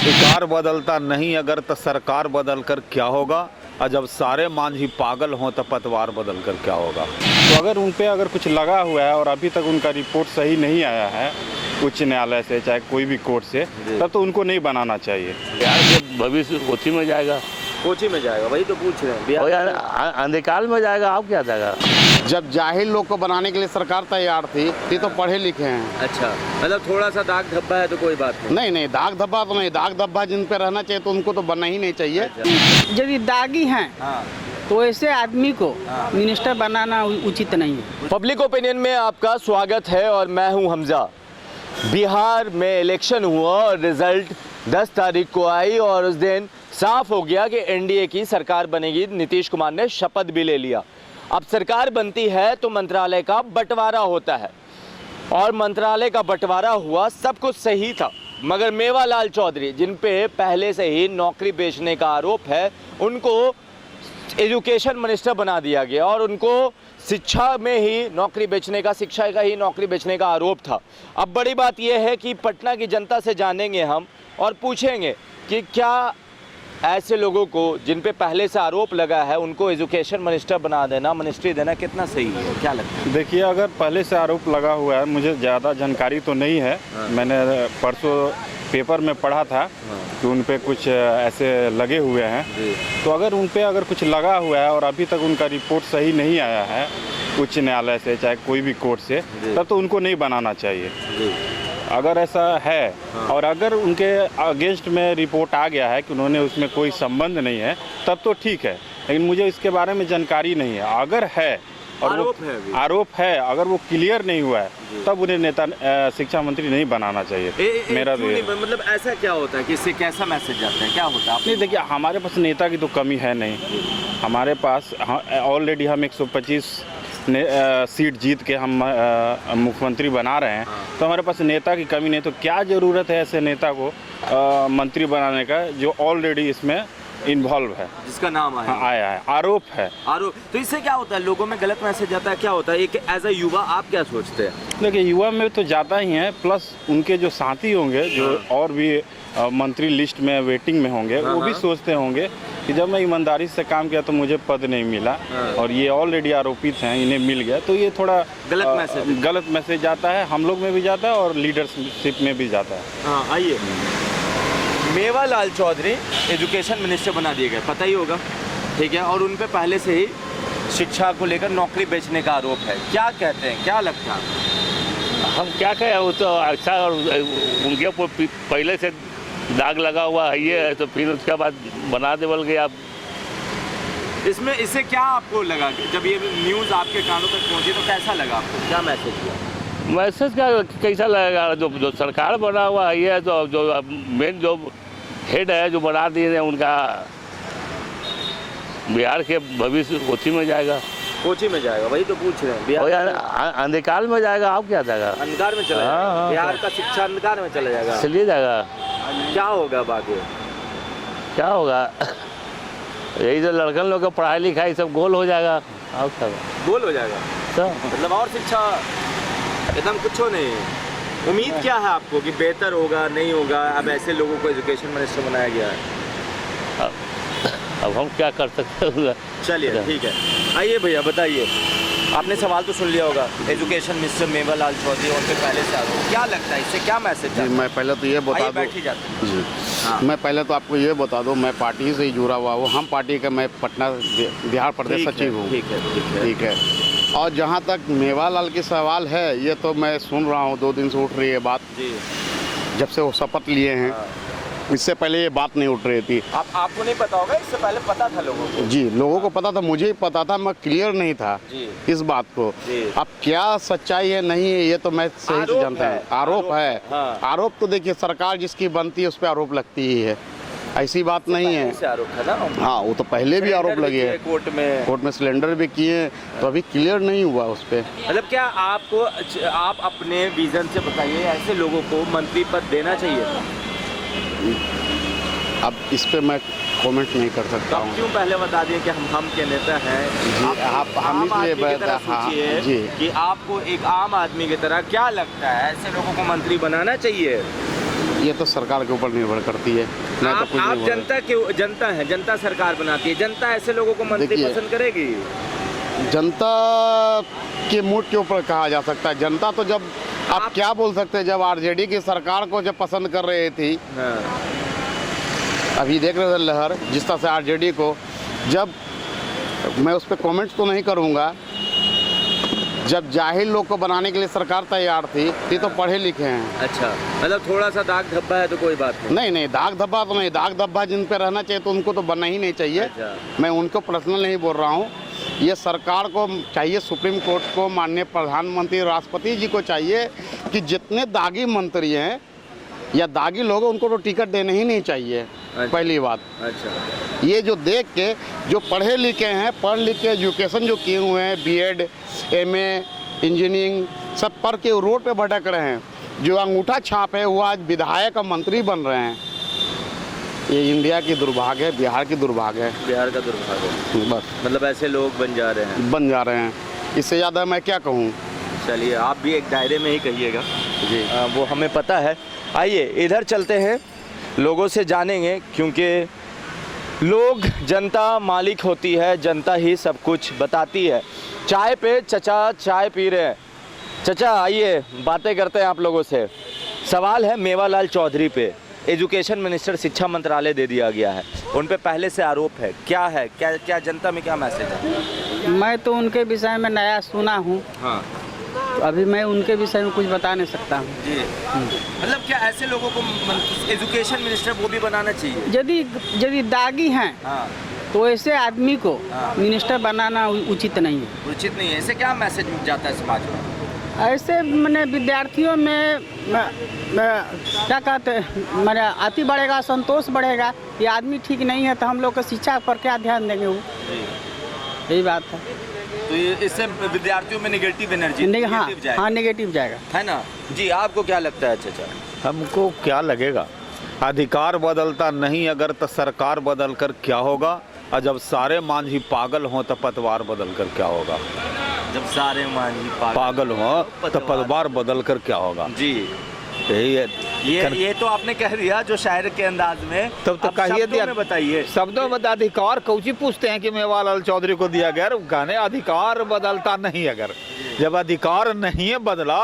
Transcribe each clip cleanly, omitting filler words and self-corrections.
अधिकार बदलता नहीं अगर तो सरकार बदल कर क्या होगा, और जब सारे मांझी पागल हों तो पतवार बदल कर क्या होगा। तो अगर उन पे अगर कुछ लगा हुआ है और अभी तक उनका रिपोर्ट सही नहीं आया है उच्च न्यायालय से चाहे कोई भी कोर्ट से, तब तो उनको नहीं बनाना चाहिए। बिहार के भविष्य कोची में जाएगा, कोची में जाएगा, वही तो पूछ रहे हैं। और यार अंधकार में जाएगा, आप क्या जाएगा। जब जाहिल लोग को बनाने के लिए सरकार तैयार थी, ये तो पढ़े लिखे हैं। अच्छा, मतलब थोड़ा सा दाग धब्बा है तो कोई बात नहीं। नहीं, दाग धब्बा तो नहीं, दाग धब्बा जिन पे रहना चाहिए तो उनको तो बनना ही नहीं चाहिए। जब ये दागी हैं तो ऐसे आदमी को मिनिस्टर बनाना उचित नहीं है। पब्लिक ओपिनियन में आपका स्वागत है और मैं हूं हमजा। बिहार में इलेक्शन हुआ और रिजल्ट 10 तारीख को आई और उस दिन साफ हो गया कि एनडीए की सरकार बनेगी। नीतीश कुमार ने शपथ भी ले लिया। अब सरकार बनती है तो मंत्रालय का बंटवारा होता है और मंत्रालय का बंटवारा हुआ, सब कुछ सही था, मगर मेवालाल चौधरी जिन पे पहले से ही नौकरी बेचने का आरोप है, उनको एजुकेशन मिनिस्टर बना दिया गया और उनको शिक्षा में ही नौकरी बेचने का, शिक्षा का ही नौकरी बेचने का आरोप था। अब बड़ी बात यह है कि पटना की जनता से जानेंगे हम और पूछेंगे कि क्या ऐसे लोगों को जिन पे पहले से आरोप लगा है उनको एजुकेशन मिनिस्टर बना देना, मिनिस्ट्री देना कितना सही है, क्या लगता है? देखिए, अगर पहले से आरोप लगा हुआ है, मुझे ज़्यादा जानकारी तो नहीं है। मैंने परसों पेपर में पढ़ा था कि उन पे कुछ ऐसे लगे हुए हैं। तो अगर उन पे अगर कुछ लगा हुआ है और अभी तक उनका रिपोर्ट सही नहीं आया है उच्च न्यायालय से चाहे कोई भी कोर्ट से, तब तो उनको नहीं बनाना चाहिए। अगर ऐसा है और अगर उनके अगेंस्ट में रिपोर्ट आ गया है कि उन्होंने उसमें कोई संबंध नहीं है, तब तो ठीक है, लेकिन मुझे इसके बारे में जानकारी नहीं है। अगर है और आरोप है अगर वो क्लियर नहीं हुआ है, तब उन्हें नेता शिक्षा मंत्री नहीं बनाना चाहिए। मेरा तो मतलब ऐसा क्या होता है कि इससे कैसा मैसेज जाता है, क्या होता है? नहीं, देखिए, हमारे पास नेता की तो कमी है नहीं। हमारे पास ऑलरेडी हम 125 सीट जीत के हम मुख्यमंत्री बना रहे हैं, तो हमारे पास नेता की कमी नहीं। तो क्या ज़रूरत है ऐसे नेता को मंत्री बनाने का जो ऑलरेडी इसमें इन्वॉल्व है, जिसका नाम आया है, आरोप है। आरोप। तो इससे क्या होता है, लोगों में गलत मैसेज जाता है, क्या होता है? एक एज अ युवा आप क्या सोचते हैं? देखिए, युवा में तो जाता ही है, प्लस उनके जो साथी होंगे जो और भी मंत्री लिस्ट में वेटिंग में होंगे, वो भी सोचते होंगे कि जब मैं ईमानदारी से काम किया तो मुझे पद नहीं मिला और ये ऑलरेडी आरोपित हैं, इन्हें मिल गया, तो ये थोड़ा गलत मैसेज जाता है। हम लोग में भी जाता है और लीडरशिप में भी जाता है। आइए, मेवालाल चौधरी एजुकेशन मिनिस्टर बना दिए गए, पता ही होगा, ठीक है, और उन पे पहले से ही शिक्षा को लेकर नौकरी बेचने का आरोप है। क्या कहते हैं, क्या लगता है? हम क्या कहें, वो तो अच्छा, और उनके ऊपर पहले से दाग लगा हुआ है ये है, तो फिर उसके बाद बना दे बोल के आप। इसमें इससे क्या आपको लगा कि जब ये न्यूज़ आपके कानों तक पहुंची तो कैसा लगा आपको, क्या मैसेज हुआ? मैसेज क्या कैसा लगेगा, जो सरकार बना हुआ है ये, तो जो मेन जो हेड है जो बना दिए हैं, उनका बिहार के भविष्य कोची में जाएगा। कोची में जाएगा, वही तो पूछ रहे हैं। और यार अंधकार में जाएगा, आप क्या जाएगा। अंधकार में चला जाएगा, बिहार का शिक्षा अंधकार में चला जाएगा, चलिए जाएगा। क्या होगा बाकी, क्या होगा? यही जो लड़कन लोग का पढ़ाई लिखाई सब गोल हो जाएगा। और क्या गोल हो जाएगा तो मतलब, और शिक्षा एकदम कुछ नहीं। उम्मीद क्या है आपको कि बेहतर होगा, नहीं होगा? अब ऐसे लोगों को एजुकेशन मिनिस्टर बनाया गया है, अब हम क्या कर सकते हैं? चलिए ठीक है, आइए भैया बताइए, आपने सवाल तो सुन लिया होगा। एजुकेशन मिनिस्टर मेवालाल चौधरी और फिर पहले से आरोप, क्या लगता है इससे क्या मैसेज? जी, मैं पहले तो ये बता दूं, जी मैं पहले तो आपको ये बता दूं, मैं पार्टी से ही जुड़ा हुआ हूँ। हम पार्टी का, मैं पटना बिहार प्रदेश सचिव हूँ। ठीक है। और जहाँ तक मेवालाल की सवाल है, ये तो मैं सुन रहा हूँ 2 दिन से उठ रही है बात, जब से वो शपथ लिए हैं। इससे पहले ये बात नहीं उठ रही थी। आपको नहीं पता होगा, इससे पहले पता था लोगों को? जी, लोगों को पता था, मुझे ही पता था, मैं क्लियर नहीं था इस बात को। अब क्या सच्चाई है नहीं है ये तो मैं सही से जानता हूँ। आरोप है। आरोप तो देखिए, सरकार जिसकी बनती है उस पर आरोप लगती ही है, ऐसी बात नहीं है। आरोप है ना? हाँ, वो तो पहले भी आरोप लगे हैं, कोर्ट में सिलेंडर भी किए, तो अभी क्लियर नहीं हुआ उस पर। मतलब क्या आपको, आप अपने विजन से बताइए, ऐसे लोगों को मंत्री पद देना चाहिए? अब इस पे मैं कमेंट नहीं कर सकता हूँ। क्यों पहले बता दिए कि हम के नेता हैं? आप हम इसलिए सोचिए कि आपको एक आम आदमी की तरह क्या लगता है, ऐसे लोगों को मंत्री बनाना चाहिए? ये तो सरकार के ऊपर निर्भर करती है। मैं तो कुछ आप नहीं बोल जनता के जनता है, जनता सरकार बनाती है, जनता ऐसे लोगों को मंत्री देखिए, पसंद करेगी। जनता के मूड के ऊपर कहा जा सकता है। जनता तो जब आप क्या बोल सकते हैं, जब आरजेडी की सरकार को जब पसंद कर रही थी, हाँ। अभी देख रहे थे लहर, जिस तरह से आरजेडी को, जब मैं उस पर कमेंट्स तो नहीं करूँगा, जब जाहिल लोग को बनाने के लिए सरकार तैयार थी, ये तो पढ़े लिखे हैं। अच्छा, मतलब थोड़ा सा दाग धब्बा है तो कोई बात नहीं। नहीं नहीं, दाग धब्बा तो नहीं, दाग धब्बा जिन पे रहना चाहिए तो उनको तो बनना ही नहीं चाहिए। अच्छा। मैं उनको पर्सनल नहीं बोल रहा हूँ, ये सरकार को चाहिए, सुप्रीम कोर्ट को, माननीय प्रधानमंत्री राष्ट्रपति जी को चाहिए कि जितने दागी मंत्री हैं या दागी लोग हैं, उनको तो टिकट देने ही नहीं चाहिए। अच्छा। पहली बात। अच्छा, ये जो देख के, जो पढ़े लिखे हैं, पढ़ लिख के एजुकेशन जो किए हुए हैं, बीएड, एमए, इंजीनियरिंग सब पढ़ के रोड पे भटक रहे हैं, जो अंगूठा छाप है वो आज विधायक और मंत्री बन रहे हैं। ये इंडिया की दुर्भाग्य है, बिहार की दुर्भाग्य है। बिहार का दुर्भाग्य है। बस मतलब ऐसे लोग बन जा रहे हैं। बन जा रहे हैं, इससे ज़्यादा मैं क्या कहूँ। चलिए, आप भी एक दायरे में ही कहिएगा जी। वो हमें पता है। आइए इधर चलते हैं, लोगों से जानेंगे, क्योंकि लोग, जनता मालिक होती है, जनता ही सब कुछ बताती है। चाय पे चचा चाय पी रहे हैं। चचा आइए बातें करते हैं आप लोगों से। सवाल है मेवालाल चौधरी पे, एजुकेशन मिनिस्टर, शिक्षा मंत्रालय दे दिया गया है, उन पे पहले से आरोप है, क्या है, क्या जनता में क्या मैसेज है? मैं तो उनके विषय में नया सुना हूँ, हाँ तो अभी मैं उनके विषय में कुछ बता नहीं सकता हूँ। जी, मतलब क्या ऐसे लोगों को एजुकेशन मिनिस्टर वो भी बनाना चाहिए? यदि दागी हैं हाँ, तो ऐसे आदमी को हाँ। मिनिस्टर बनाना उचित नहीं है। उचित नहीं है। इससे क्या मैसेज जाता है समाज में? ऐसे मैंने विद्यार्थियों में क्या कहते हैं, मैंने अति बढ़ेगा, संतोष बढ़ेगा। ये आदमी ठीक नहीं है तो हम लोग को शिक्षा पर क्या ध्यान देंगे, वो यही बात है। तो ये इससे विद्यार्थियों में नेगेटिव एनर्जी हाँ, नेगेटिव जाएगा, है ना जी। आपको क्या लगता है चाचा? हमको क्या लगेगा, अधिकार बदलता नहीं अगर तो सरकार बदल कर क्या होगा, और जब सारे मांझी पागल हों तो पतवार बदल कर क्या होगा। जब सारे मांझी पागल हों तो पतवार बदल कर क्या होगा। जी, यही है। ये तो आपने कह दिया जो शायर के अंदाज में। तब तो अब कहिए शब्दों दिया, में बताइए। शब्दों में अधिकार कौची पूछते हैं कि मेवालाल चौधरी को दिया गया, गाने अधिकार बदलता नहीं। अगर जब अधिकार नहीं है बदला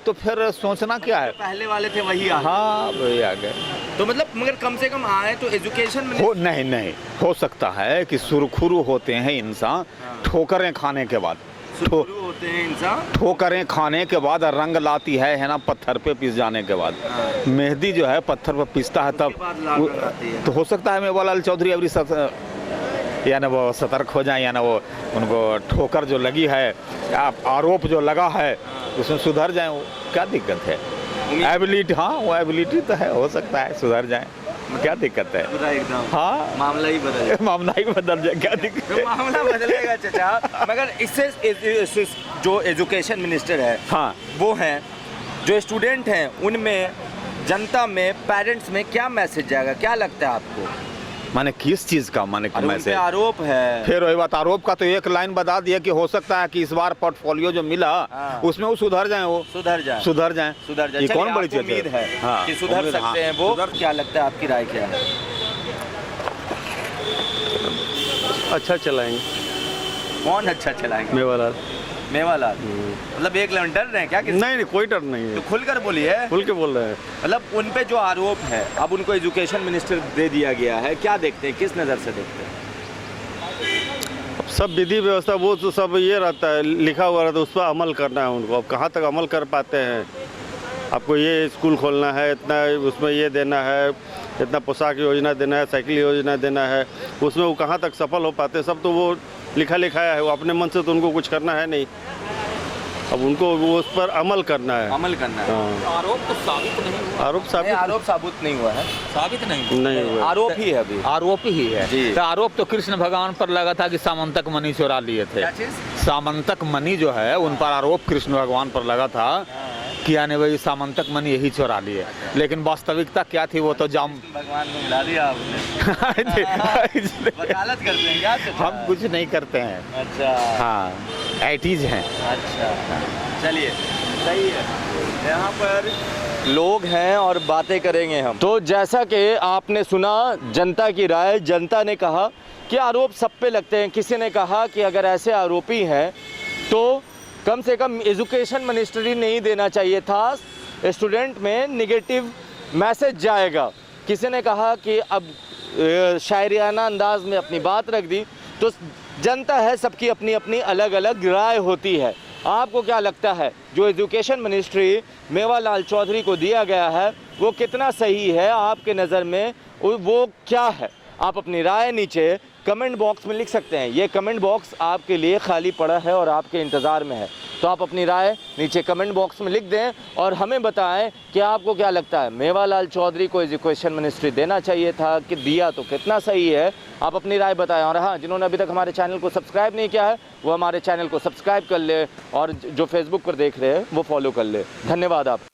तो फिर सोचना क्या है। पहले वाले थे वही आ गए। हाँ वही आ गए। तो मतलब मगर कम से कम आए तो एजुकेशन में हो नहीं हो सकता है कि सुरखुरु होते हैं इंसान ठोकरें खाने के बाद, शुरू होते हैं इंसान। ठोकरें खाने के बाद रंग लाती है ना, पत्थर पे पिस जाने के बाद। मेहंदी जो है पत्थर पे पिसता है तब तो हो सकता है मेवालाल चौधरी अभी या ना वो सतर्क हो जाए, या ना वो उनको ठोकर जो लगी है, आरोप जो लगा है उसमें सुधर जाए। वो क्या दिक्कत है, एबिलिटी, हाँ वो एबिलिटी तो है, हो सकता है सुधर जाए, क्या दिक्कत है। एकदम हाँ मामला ही बदल मामला ही बदल जाए, क्या दिक्कत है। मामला बदलेगा चाचा। मगर इससे जो एजुकेशन मिनिस्टर है, हाँ वो हैं, जो स्टूडेंट हैं उनमें, जनता में, पेरेंट्स में क्या मैसेज जाएगा, क्या लगता है आपको? माने किस चीज का, माने मैसेज? आरोप है। फिर वही बात, आरोप का तो एक लाइन बता दिया कि हो सकता है कि इस बार पोर्टफोलियो जो मिला उसमें वो सुधर जाए, वो सुधर जाए। ये कौन बड़ी चीज उम्मीद है हाँ, कि सुधर सकते हैं वो। क्या लगता है, आपकी राय क्या है? अच्छा चलाएंगे। कौन अच्छा चलाएंगे? मेवालाल। मतलब एक लेवन डर रहे हैं क्या? नहीं, कोई डर नहीं है। तो खुलकर बोलिए। खुल के बोल रहे हैं। मतलब उन पे जो आरोप है, अब उनको एजुकेशन मिनिस्टर दे दिया गया है, क्या देखते हैं, किस नज़र से देखते हैं? अब सब विधि व्यवस्था वो तो सब ये रहता है, लिखा हुआ रहता है, उस पर अमल करना है उनको। अब कहाँ तक अमल कर पाते हैं? आपको ये स्कूल खोलना है, इतना उसमें ये देना है, इतना पोशाक योजना देना है, साइकिल योजना देना है, उसमें वो कहाँ तक सफल हो पाते हैं? सब तो वो लिखा लिखाया है, वो अपने मन से तो उनको कुछ करना है नहीं। अब उनको वो उस पर अमल करना है। हाँ। आरोप तो साबित नहीं हुआ। आरोप साबित नहीं हुआ है। साबित नहीं हुआ। आरोप ही है अभी। आरोप ही है। तो आरोप तो कृष्ण भगवान पर लगा था कि सामंतक मणि चुरा लिए थे। सामंतक मणि जो है उन पर आरोप कृष्ण भगवान पर लगा था कि आने वही सामंतक मणि यही चुरा लिए, लेकिन वास्तविकता क्या थी वो तो भगवान को मिला दिया आपने। वकालत करते हैं क्या? हम कुछ नहीं करते हैं। अच्छा हाँ, एटीज हैं। अच्छा चलिए, सही है। यहाँ पर लोग हैं और बातें करेंगे हम। तो जैसा कि आपने सुना जनता की राय, जनता ने कहा कि आरोप सब पे लगते हैं। किसी ने कहा कि अगर ऐसे आरोपी हैं तो कम से कम एजुकेशन मिनिस्ट्री नहीं देना चाहिए था, स्टूडेंट में निगेटिव मैसेज जाएगा। किसी ने कहा कि अब शायरियाना अंदाज में अपनी बात रख दी। तो जनता है, सबकी अपनी अपनी अलग अलग राय होती है। आपको क्या लगता है जो एजुकेशन मिनिस्ट्री मेवालाल चौधरी को दिया गया है वो कितना सही है आपके नज़र में, वो क्या है? आप अपनी राय नीचे कमेंट बॉक्स में लिख सकते हैं। ये कमेंट बॉक्स आपके लिए खाली पड़ा है और आपके इंतज़ार में है। तो आप अपनी राय नीचे कमेंट बॉक्स में लिख दें और हमें बताएं कि आपको क्या लगता है, मेवालाल चौधरी को एजुकेशन मिनिस्ट्री देना चाहिए था कि दिया तो कितना सही है? आप अपनी राय बताएं। और हाँ, जिन्होंने अभी तक हमारे चैनल को सब्सक्राइब नहीं किया है वो हमारे चैनल को सब्सक्राइब कर ले और जो फेसबुक पर देख रहे हैं वो फॉलो कर ले। धन्यवाद आप।